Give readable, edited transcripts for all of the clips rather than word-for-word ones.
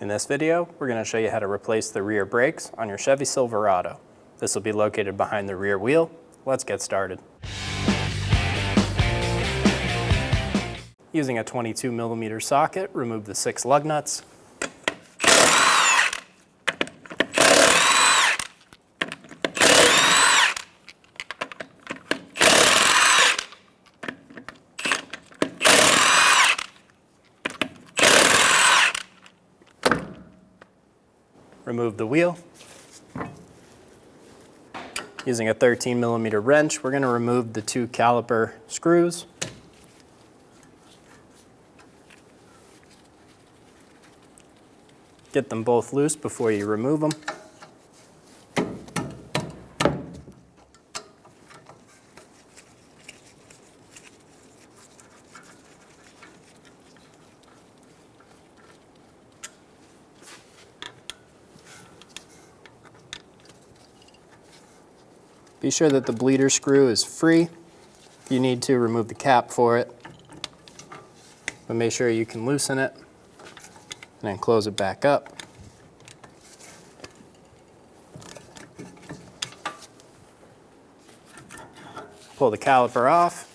In this video, we're going to show you how to replace the rear brakes on your Chevy Silverado. This will be located behind the rear wheel. Let's get started. Using a 22mm socket, remove the 6 lug nuts. Remove the wheel. Using a 13mm wrench, we're going to remove the 2 caliper screws. Get them both loose before you remove them. Be sure that the bleeder screw is free. If you need to, remove the cap for it. But make sure you can loosen it and then close it back up. Pull the caliper off.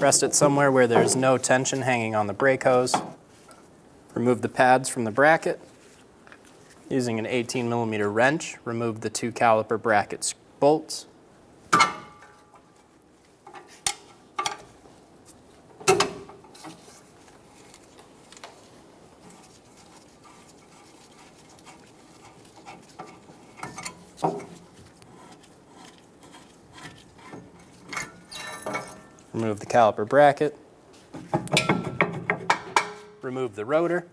Rest it somewhere where there's no tension hanging on the brake hose. Remove the pads from the bracket. Using an 18mm wrench, remove the 2 caliper bracket bolts. Remove the caliper bracket. Remove the rotor.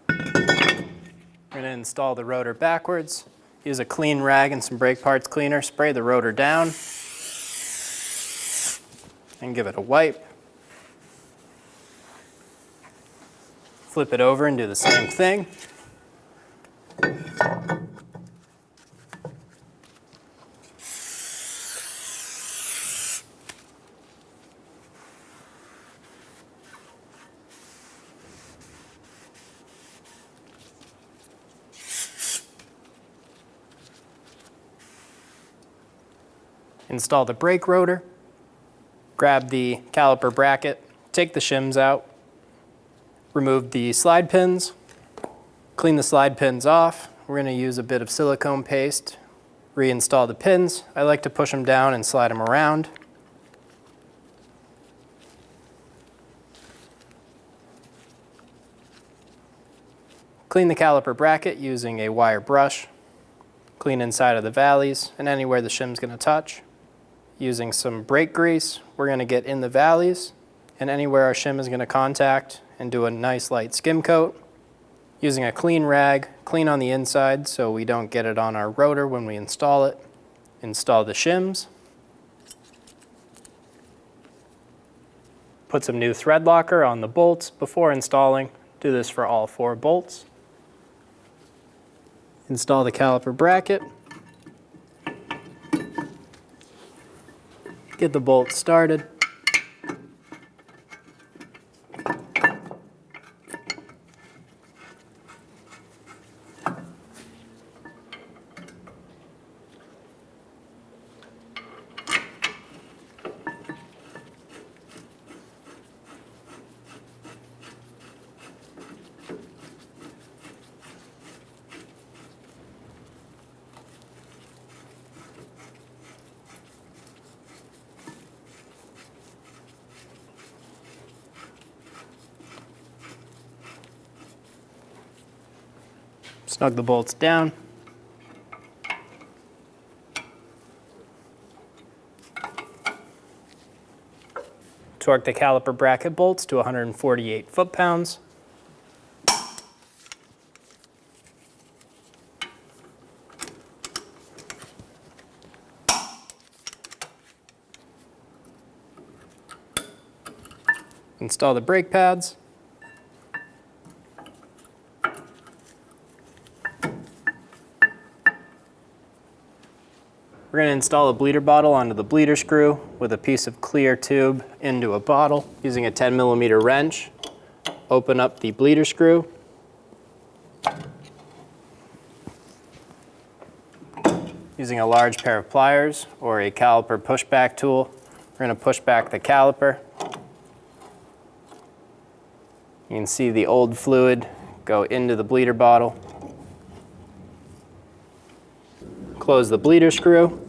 We're going to install the rotor backwards. Use a clean rag and some brake parts cleaner. Spray the rotor down and give it a wipe. Flip it over and do the same thing. Install the brake rotor, grab the caliper bracket, take the shims out, remove the slide pins, clean the slide pins off. We're going to use a bit of silicone paste, reinstall the pins. I like to push them down and slide them around. Clean the caliper bracket using a wire brush. Clean inside of the valleys and anywhere the shim's going to touch. Using some brake grease, we're going to get in the valleys and anywhere our shim is going to contact and do a nice light skim coat. Using a clean rag, clean on the inside so we don't get it on our rotor when we install it. Install the shims. Put some new thread locker on the bolts before installing. Do this for all 4 bolts. Install the caliper bracket. Get the bolts started. Snug the bolts down. Torque the caliper bracket bolts to 148 foot-pounds. Install the brake pads. We're We're going to install a bleeder bottle onto the bleeder screw with a piece of clear tube into a bottle using a 10mm wrench. Open up the bleeder screw. Using a large pair of pliers or a caliper pushback tool, we're going to push back the caliper. You can see the old fluid go into the bleeder bottle. Close the bleeder screw.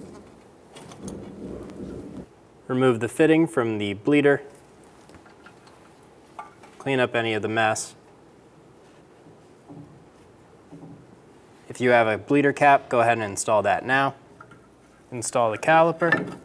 Remove the fitting from the bleeder. Clean up any of the mess. If you have a bleeder cap, go ahead and install that now. Install the caliper.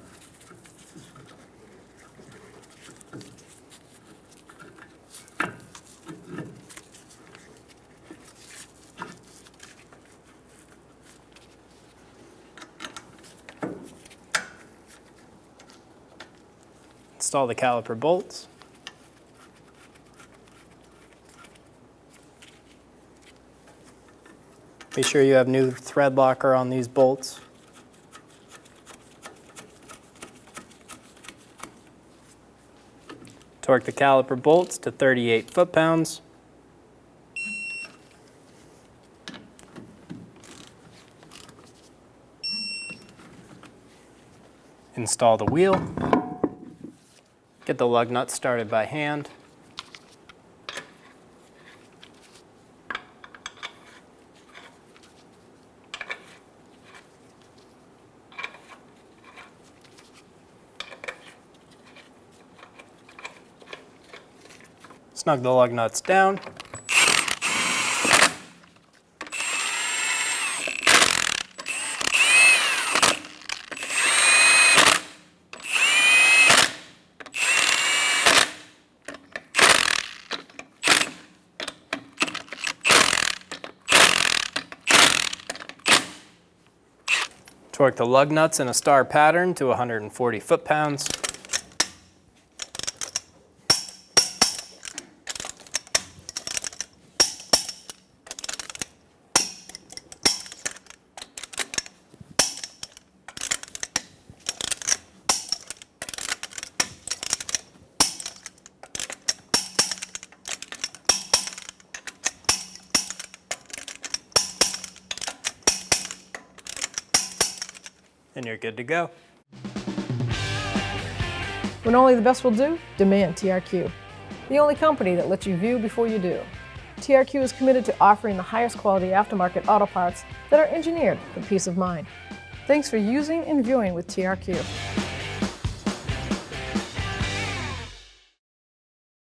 Install the caliper bolts. Be sure you have new thread locker on these bolts. Torque the caliper bolts to 38 foot-pounds. Install the wheel. Get the lug nuts started by hand. Snug the lug nuts down. Torque the lug nuts in a star pattern to 140 foot-pounds. And you're good to go. When only the best will do, demand TRQ. The only company that lets you view before you do. TRQ is committed to offering the highest quality aftermarket auto parts that are engineered for peace of mind. Thanks for using and viewing with TRQ.